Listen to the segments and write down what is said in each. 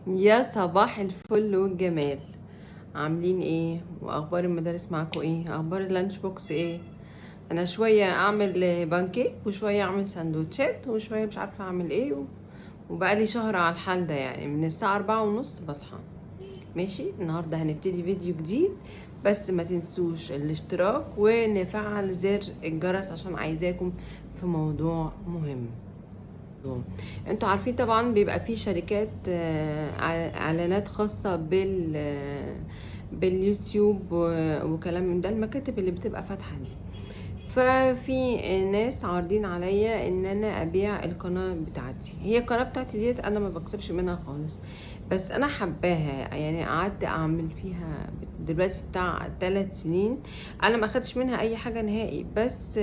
يا صباح الفل والجمال. عاملين ايه؟ واخبار المدارس معاكم ايه؟ اخبار اللانش بوكس ايه؟ انا شويه اعمل بانكيك وشويه اعمل سندوتشات وشويه مش عارفه اعمل ايه وبقالي شهر على الحال ده، يعني من الساعه 4:30 بصحى. ماشي، النهارده هنبتدي فيديو جديد، بس ما تنسوش الاشتراك ونفعل زر الجرس عشان عايزاكم في موضوع مهم. انتوا عارفين طبعا بيبقى في شركات اعلانات خاصة باليوتيوب وكلام من ده، المكاتب اللي بتبقى فاتحة دي. ففي ناس عارضين عليا ان انا ابيع القناة بتاعتي. هي القناة بتاعتي ديت انا ما بكسبش منها خالص، بس انا حباها، يعني قعدت اعمل فيها دلوقتي بتاع 3 سنين. انا ما اخدتش منها اي حاجة نهائي، بس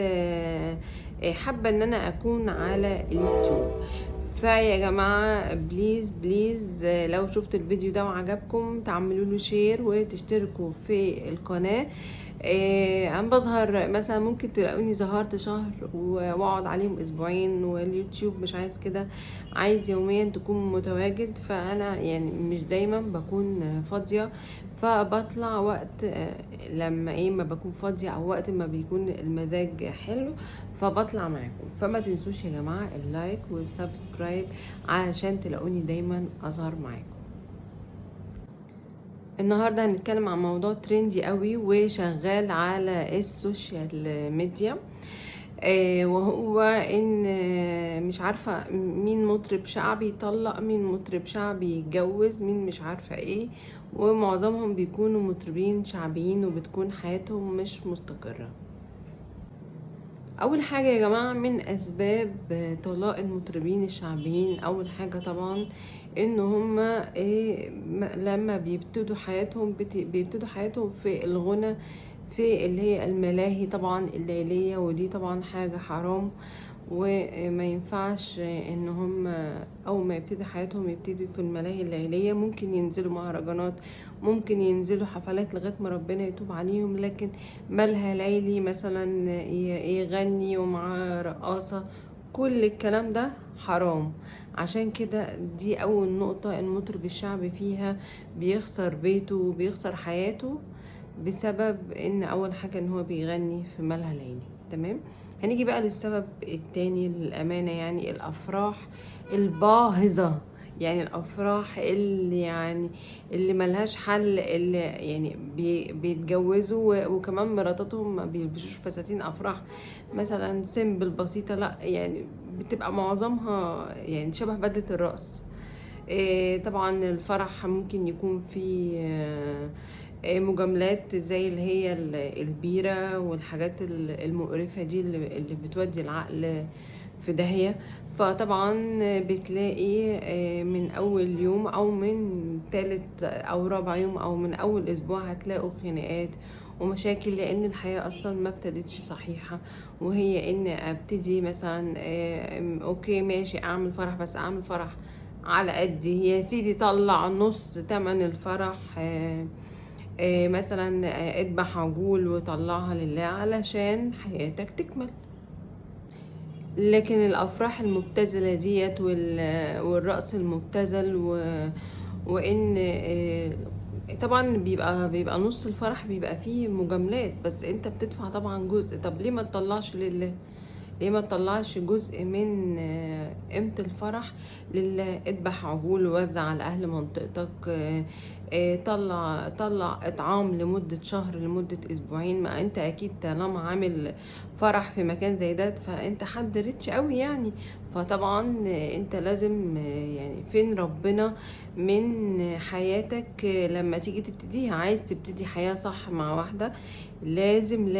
حابة ان انا اكون على اليوتيوب. فيا جماعة بليز بليز، لو شفتوا الفيديو ده وعجبكم تعملوا له شير وتشتركوا في القناة. انا بظهر مثلا، ممكن تلاقوني ظهرت شهر واقعد عليهم اسبوعين، واليوتيوب مش عايز كده، عايز يوميا تكون متواجد. فانا يعني مش دايما بكون فاضية، فبطلع وقت لما ما بكون فاضية او وقت ما بيكون المزاج حلو، فبطلع معاكم. فما تنسوش يا جماعة اللايك والسبسكرايب علشان تلاقوني دايما اظهر معاكم. النهارده هنتكلم عن موضوع ترندي قوي وشغال على السوشيال ميديا، وهو ان مش عارفة مين مطرب شعبي يطلق، مين مطرب شعبي يتجوز، مين مش عارفة ايه. ومعظمهم بيكونوا مطربين شعبيين وبتكون حياتهم مش مستقرة. اول حاجه يا جماعه من اسباب طلاق المطربين الشعبيين، اول حاجه طبعا ان هما لما بيبتدوا حياتهم بيبتدوا حياتهم في الغنى، في اللي هي الملاهي طبعا الليليه، ودي طبعا حاجه حرام. وما ينفعش ان هم اول ما يبتدي حياتهم يبتدي في الملاهي الليليه. ممكن ينزلوا مهرجانات، ممكن ينزلوا حفلات لغايه ما ربنا يتوب عليهم، لكن مالها ليلي مثلا يغني ومعاه رقاصه، كل الكلام ده حرام. عشان كده دي اول نقطه، المطرب الشعبي فيها بيخسر بيته وبيخسر حياته بسبب ان اول حاجه ان هو بيغني في مالها ليلي. تمام. هنيجي بقى للسبب التاني للأمانة، يعني الأفراح الباهظة، يعني الأفراح اللي يعني اللي ملهاش حل، اللي يعني بيتجوزوا وكمان مراتاتهم ما بيلبسوش فساتين أفراح مثلا سيمبل بسيطة، لا يعني بتبقى معظمها يعني شبه بدلة الرقص. طبعا الفرح ممكن يكون فيه مجاملات زي اللي هي البيرة والحاجات المقرفة دي اللي بتودي العقل في داهية. فطبعا بتلاقي من اول يوم او من تالت او رابع يوم او من اول اسبوع هتلاقوا خناقات ومشاكل، لان الحياة اصلا ما ابتدتش صحيحة. وهي ان ابتدي مثلا اوكي ماشي اعمل فرح، بس اعمل فرح على قدي يا سيدي، طلع نص تمن الفرح. مثلا اذبح عجول وطلعها لله علشان حياتك تكمل. لكن الافراح المبتذله ديت والرقص المبتذل وان طبعا بيبقى نص الفرح بيبقى فيه مجاملات، بس انت بتدفع طبعا جزء. طب ليه ما تطلعش لله؟ ليه ما تطلعش جزء من قيمة الفرح لله؟ اذبح عجول ووزع على اهل منطقتك، طلع اطعام لمدة شهر، لمدة اسبوعين. ما انت اكيد طالما عامل فرح في مكان زي ده فانت حد ريتش قوي يعني. فطبعا انت لازم يعني فين ربنا من حياتك لما تيجي تبتديها؟ عايز تبتدي حياة صح مع واحدة، لازم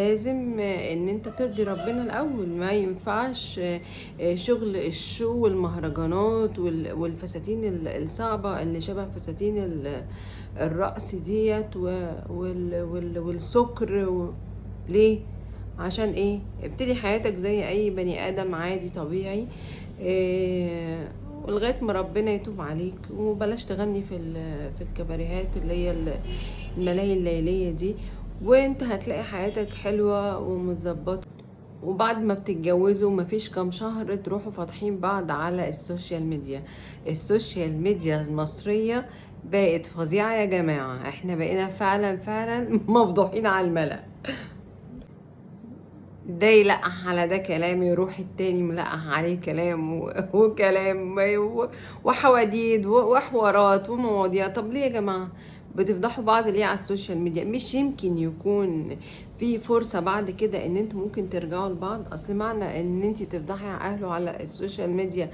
ان انت ترضي ربنا الاول. ما ينفعش شغل الشو والمهرجانات والفساتين الصعبة اللي شبه فساتين الرقص ديت والسكر ليه؟ عشان ايه؟ ابتدي حياتك زي اي بني ادم عادي طبيعي، ولغايه ما ربنا يتوب عليك. وبلاش تغني في الكباريهات اللي هي الملاهي الليليه دي، وانت هتلاقي حياتك حلوه ومتظبطه. وبعد ما بتتجوزوا مفيش كام شهر تروحوا فاتحين بعض على السوشيال ميديا. السوشيال ميديا المصرية بقت فظيعة يا جماعة، احنا بقينا فعلا فعلا مفضوحين على الملأ. ده يلقح على ده كلام، يروح التاني ملقح عليه كلام وكلام وحواديت وحوارات ومواضيع. طب ليه يا جماعة بتفضحوا بعض ليه على السوشيال ميديا؟ مش يمكن يكون في فرصة بعد كده ان انتوا ممكن ترجعوا لبعض؟ اصل معنى ان انتي تفضحي اهله على السوشيال ميديا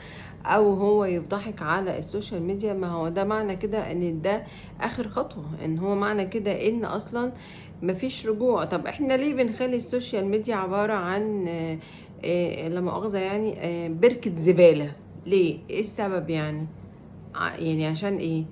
او هو يفضحك على السوشيال ميديا، ما هو ده معنى كده ان ده اخر خطوة، ان هو معنى كده ان اصلا مفيش رجوع. طب احنا ليه بنخلي السوشيال ميديا عبارة عن لا مؤاخذة يعني بركة زبالة؟ ليه؟ ايه السبب يعني؟ يعني عشان ايه؟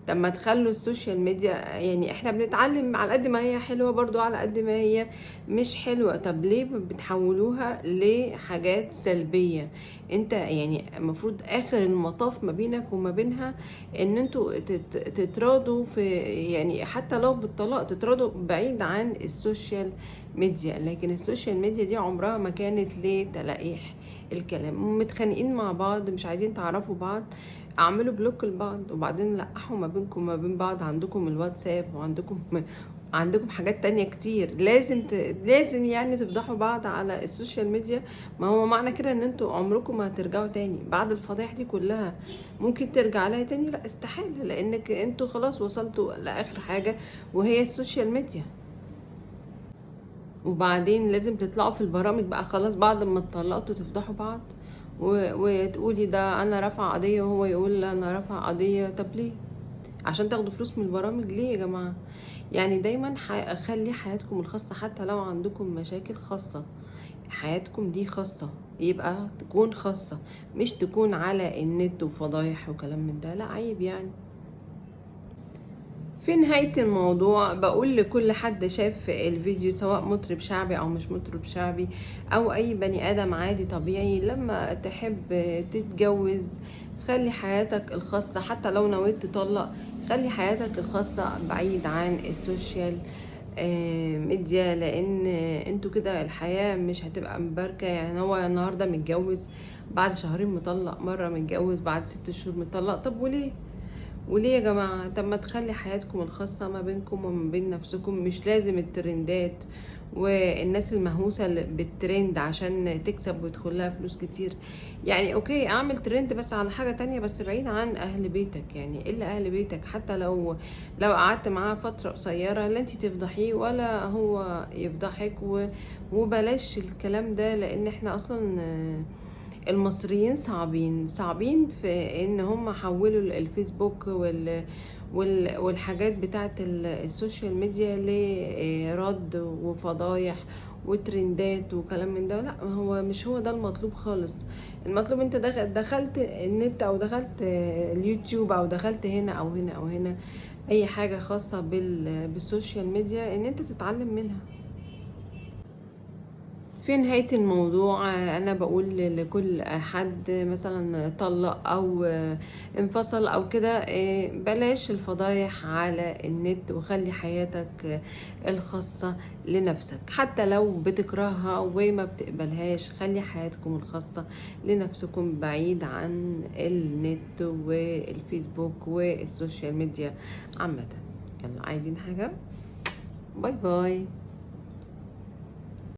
طب ما تخلوا السوشيال ميديا، يعني احنا بنتعلم على قد ما هي حلوة برضو على قد ما هي مش حلوة. طب ليه بتحولوها لحاجات سلبية؟ انت يعني المفروض اخر المطاف ما بينك وما بينها ان انتوا تتراضوا في، يعني حتى لو بالطلاق تتراضوا بعيد عن السوشيال ميديا. لكن السوشيال ميديا دي عمرها ما كانت لتلقيح الكلام. متخانقين مع بعض مش عايزين تعرفوا بعض، اعملوا بلوك لبعض وبعدين لقحوا ما بينكم وما بين بعض. عندكم الواتساب وعندكم حاجات تانية كتير. لازم يعني تفضحوا بعض على السوشيال ميديا؟ ما هو معنى كده ان انتوا عمركم ما هترجعوا تاني بعد الفضايح دي كلها. ممكن ترجع لها تاني؟ لا استحالة، لانك انتوا خلاص وصلتوا لاخر حاجة وهي السوشيال ميديا. وبعدين لازم تطلعوا في البرامج بقى خلاص بعد ما اتطلقتوا تفضحوا بعض وتقولي ده انا رافعه قضيه وهو يقول انا رافعه قضيه. طب ليه؟ عشان تاخدوا فلوس من البرامج؟ ليه يا جماعه؟ يعني دايما خلي حياتكم الخاصه، حتى لو عندكم مشاكل خاصه حياتكم دي خاصه، يبقى تكون خاصه، مش تكون على النت وفضايح وكلام من ده. لا عيب يعني. في نهاية الموضوع بقول لكل حد شاف الفيديو، سواء مطرب شعبي او مش مطرب شعبي او اي بني ادم عادي طبيعي، لما تحب تتجوز خلي حياتك الخاصة، حتى لو نويت تطلق خلي حياتك الخاصة بعيد عن السوشيال ميديا. لان انتوا كده الحياة مش هتبقى مباركة. يعني هو النهاردة متجوز، بعد شهرين مطلق، مرة متجوز بعد 6 شهور مطلق. طب وليه يا جماعة؟ طب ما تخلي حياتكم الخاصة ما بينكم وما بين نفسكم. مش لازم الترندات والناس المهووسة اللي بالترند عشان تكسب ويدخلها فلوس كتير. يعني اوكي اعمل ترند بس على حاجة تانية، بس بعيد عن اهل بيتك. يعني الا اهل بيتك، حتى لو قعدت معاه فترة قصيرة لا انت تفضحيه ولا هو يفضحك. وبلاش الكلام ده، لان احنا اصلا المصريين صعبين في ان هم حولوا الفيسبوك والحاجات بتاعت السوشيال ميديا لرد وفضايح وترندات وكلام من ده. لا هو مش هو ده المطلوب خالص. المطلوب انت دخلت النت او دخلت اليوتيوب او دخلت هنا او هنا او هنا، اي حاجة خاصة بالسوشيال ميديا، ان انت تتعلم منها. في نهاية الموضوع أنا بقول لكل حد مثلا طلق أو انفصل أو كده، بلاش الفضايح على النت وخلي حياتك الخاصة لنفسك. حتى لو بتكرهها وما بتقبلهاش خلي حياتكم الخاصة لنفسكم بعيد عن النت والفيسبوك والسوشيال ميديا عامة. يلا عايزين حاجة؟ باي باي.